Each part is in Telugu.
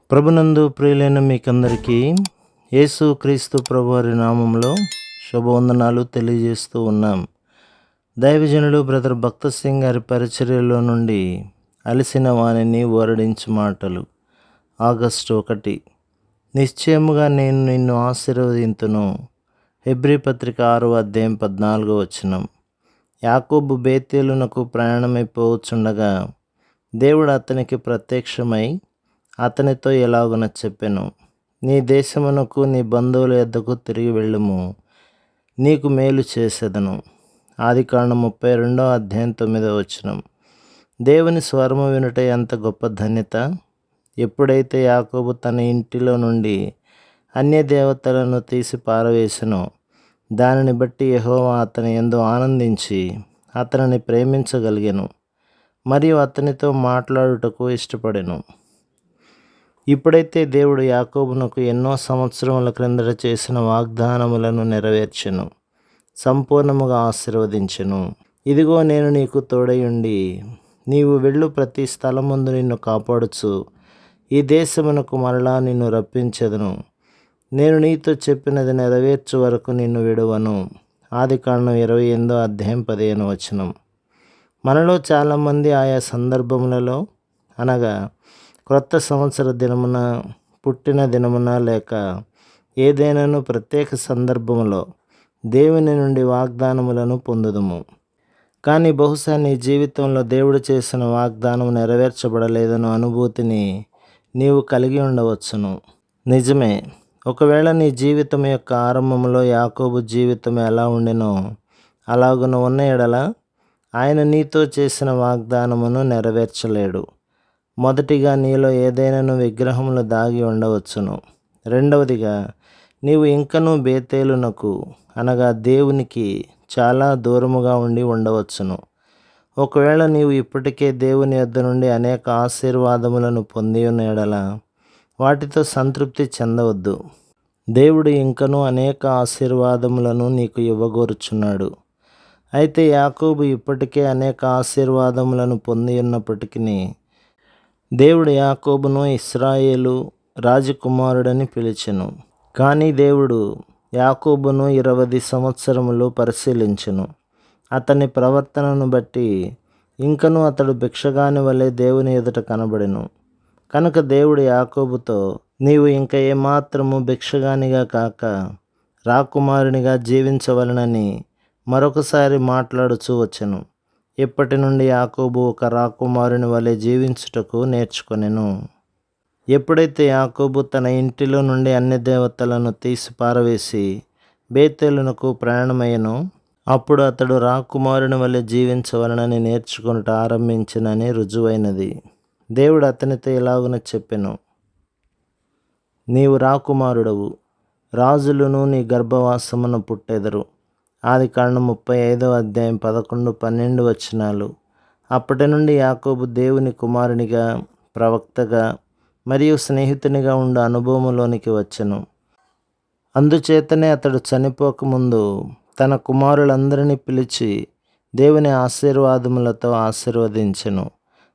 ప్రభునందు ప్రియులైన మీకందరికీ యేసు క్రీస్తు ప్రభువారి నామంలో శుభవందనాలు తెలియజేస్తూ ఉన్నాం. దైవజనుడు బ్రదర్ భక్త సింగ్ గారి పరిచర్యలో నుండి అలసిన వాణిని ఓరడించు మాటలు. ఆగస్టు 1. నిశ్చయముగా నేను నిన్ను ఆశీర్వదింతును. హెబ్రీ పత్రిక 6:14. యాకోబు బేతేలునకు ప్రయాణమైపోవచ్చుండగా దేవుడు అతనికి ప్రత్యక్షమై అతనితో ఎలాగున చెప్పెను, నీ దేశమునకు నీ బంధువుల యొద్దకు తిరిగి వెళ్ళుము, నీకు మేలు చేసేదను. ఆదికాండం 32:9. దేవుని స్వరము వినుట ఎంత గొప్ప ధన్యత. ఎప్పుడైతే యాకోబు తన ఇంటిలో నుండి అన్య దేవతలను తీసి పారవేసెనో దానిని బట్టి యెహోవా అతని యందు ఆనందించి అతనిని ప్రేమించగలిగెను మరియు అతనితో మాట్లాడుటకు ఇష్టపడెను. ఇప్పుడైతే దేవుడు యాకోబునకు ఎన్నో సంవత్సరముల క్రిందట చేసిన వాగ్దానములను నెరవేర్చెను, సంపూర్ణముగా ఆశీర్వదించెను. ఇదిగో నేను నీకు తోడయుండి నీవు వెళ్ళు ప్రతి స్థలమందు నిన్ను కాపాడుచు ఈ దేశమునకు మరలా నిన్ను రప్పించెదను. నేను నీతో చెప్పినది నెరవేర్చు వరకు నిన్ను విడువను. ఆదికాండం 28:15. మనలో చాలామంది ఆయా సందర్భములలో అనగా క్రొత్త సంవత్సర దినమున, పుట్టిన దినమున లేక ఏదైనాను ప్రత్యేక సందర్భములో దేవుని నుండి వాగ్దానములను పొందుదుము. కానీ బహుశా నీ జీవితంలో దేవుడు చేసిన వాగ్దానం నెరవేర్చబడలేదన్న అనుభూతిని నీవు కలిగి ఉండవచ్చును. నిజమే. ఒకవేళ నీ జీవితం యొక్క ఆరంభంలో యాకోబు జీవితం ఎలా ఉండెనో అలాగున ఉన్న ఎడల ఆయన నీతో చేసిన వాగ్దానమును నెరవేర్చలేడు. మొదటిగా నీలో ఏదైనాను విగ్రహములు దాగి ఉండవచ్చును. రెండవదిగా నీవు ఇంకనూ బేతేలునకు అనగా దేవునికి చాలా దూరముగా ఉండి ఉండవచ్చును. ఒకవేళ నీవు ఇప్పటికే దేవుని యొద్ద నుండి అనేక ఆశీర్వాదములను పొంది ఉన్న ఎడల వాటితో సంతృప్తి చెందవద్దు. దేవుడు ఇంకనూ అనేక ఆశీర్వాదములను నీకు ఇవ్వగోరుచున్నాడు. అయితే యాకోబు ఇప్పటికే అనేక ఆశీర్వాదములను పొంది ఉన్నప్పటికీ దేవుడు యాకోబును ఇశ్రాయేలు రాజకుమారుడని పిలిచెను. కానీ దేవుడు యాకోబును 20 సంవత్సరములు పరిశీలించెను. అతని ప్రవర్తనను బట్టి ఇంకనూ అతడు భిక్షగాని వలె దేవుని ఎదుట కనబడెను. కనుక దేవుడు యాకోబుతో నీవు ఇంక ఏమాత్రము భిక్షగానిగా కాక రాకుమారునిగా జీవించవలనని మరొకసారి మాట్లాడుచూ వచ్చెను. ఇప్పటి నుండి యాకోబు ఒక రాకుమారుని వలె జీవించుటకు నేర్చుకొనెను. ఎప్పుడైతే యాకోబు తన ఇంటిలో నుండి అన్య దేవతలను తీసి పారవేసి బేతేలునకు ప్రయాణమయ్యెనో అప్పుడు అతడు రాకుమారుని వలె జీవించవలనని నేర్చుకొనుట ఆరంభించినని రుజువైనది. దేవుడు అతనితో ఇలాగున చెప్పెను, నీవు రాకుమారుడవు, రాజులను నీ గర్భవాసమున పుట్టెదరు. ఆదికాండం 35:11-12. అప్పటి నుండి యాకోబు దేవుని కుమారునిగా, ప్రవక్తగా మరియు స్నేహితునిగా ఉండే అనుభవంలోనికి వచ్చెను. అందుచేతనే అతడు చనిపోకముందు తన కుమారులందరినీ పిలిచి దేవుని ఆశీర్వాదములతో ఆశీర్వదించెను.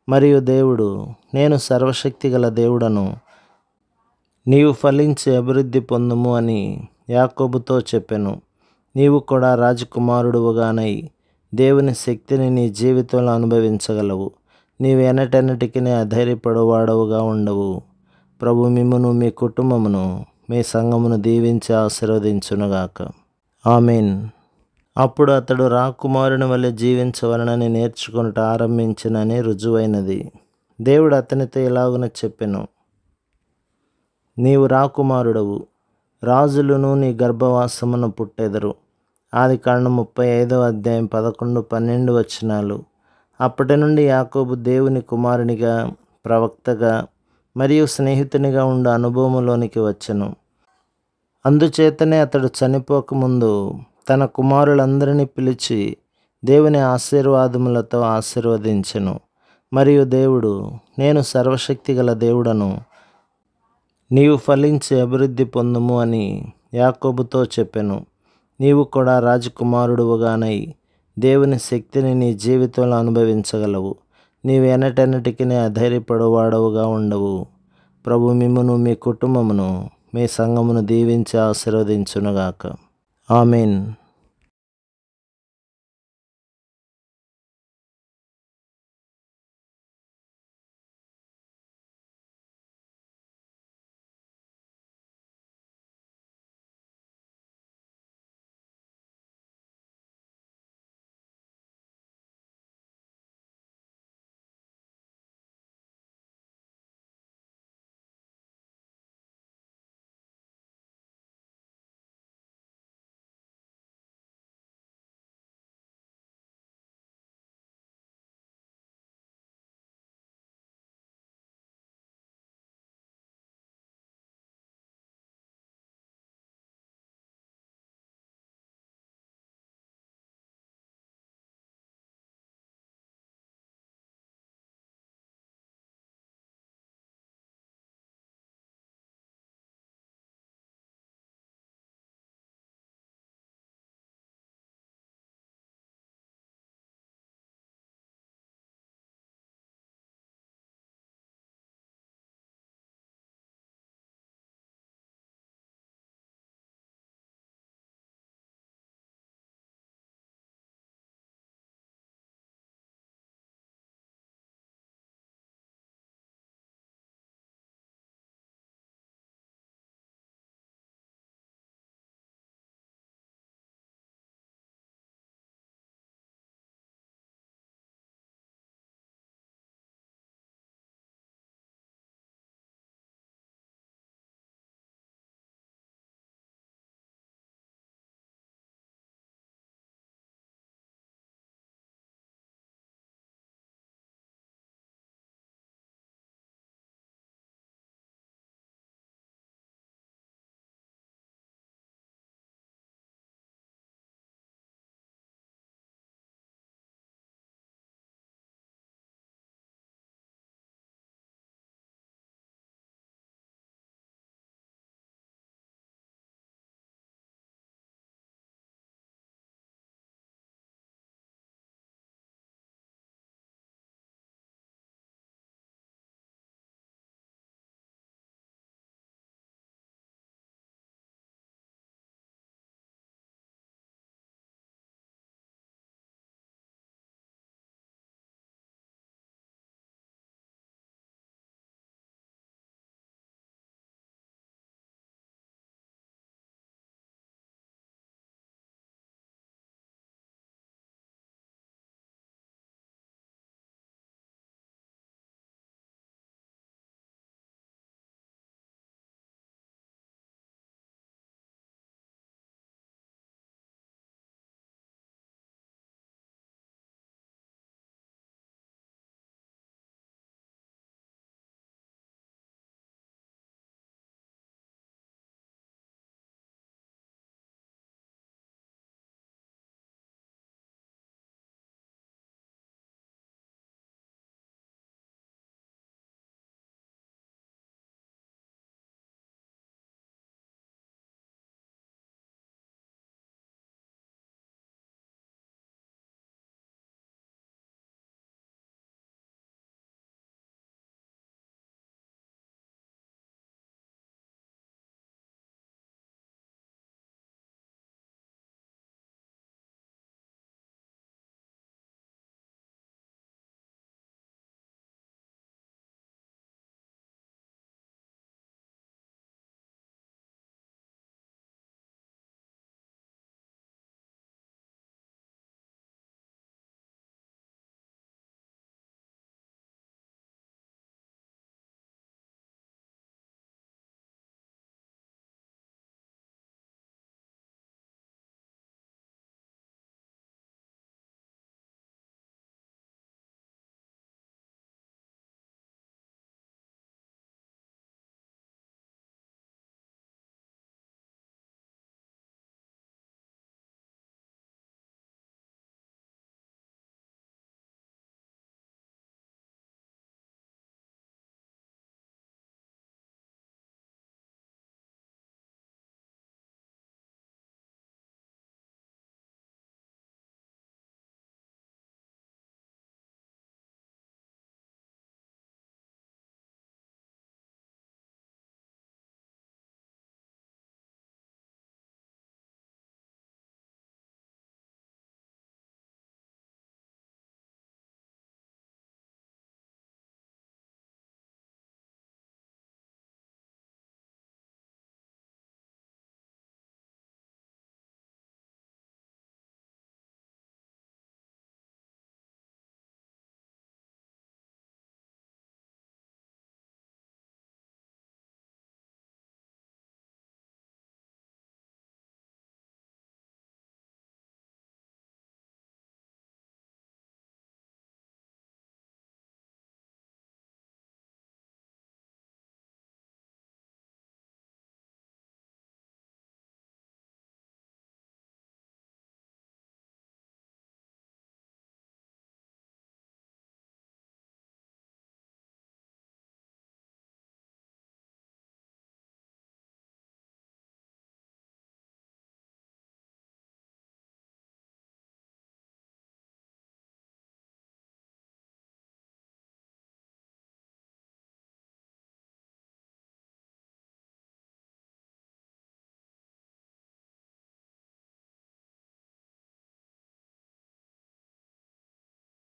మరియు దేవుడు, నేను సర్వశక్తిగల దేవుడను, నీవు ఫలించి అభివృద్ధి పొందుము అని యాకోబుతో చెప్పెను. నీవు కూడా రాజకుమారుడుగానై దేవుని శక్తిని నీ జీవితంలో అనుభవించగలవు. నీవు ఎన్నటెన్నటికీ అధైర్యపడువాడవుగా ఉండవు. ప్రభు మిమ్మును, మీ కుటుంబమును, మీ సంఘమును దీవించి ఆశీర్వదించునుగాక. ఆమేన్. అప్పుడు అతడు రాకుమారుని వలె జీవించవలనని నేర్చుకొనుట ఆరంభించినని రుజువైనది. దేవుడు అతనితో ఇలాగున చెప్పెను, నీవు రాకుమారుడవు, రాజులను నీ గర్భవాసమున పుట్టెదరు. ఆదికాండం 35:11-12. అప్పటి నుండి యాకోబు దేవుని కుమారునిగా, ప్రవక్తగా మరియు స్నేహితునిగా ఉండే అనుభవంలోనికి వచ్చెను. అందుచేతనే అతడు చనిపోకముందు తన కుమారులందరినీ పిలిచి దేవుని ఆశీర్వాదములతో ఆశీర్వదించెను. మరియు దేవుడు, నేను సర్వశక్తిగల దేవుడను, నీవు ఫలించి అభివృద్ధి పొందుము అని యాకోబుతో చెప్పెను. నీవు కూడా రాజకుమారుడుగానై దేవుని శక్తిని నీ జీవితంలో అనుభవించగలవు. నీవు ఎన్నటెన్నటికీ అధైర్యపడువాడవుగా ఉండవు. ప్రభు మిమ్మును, మీ కుటుంబమును, మీ సంఘమును దీవించి ఆశీర్వదించునుగాక. ఆమేన్.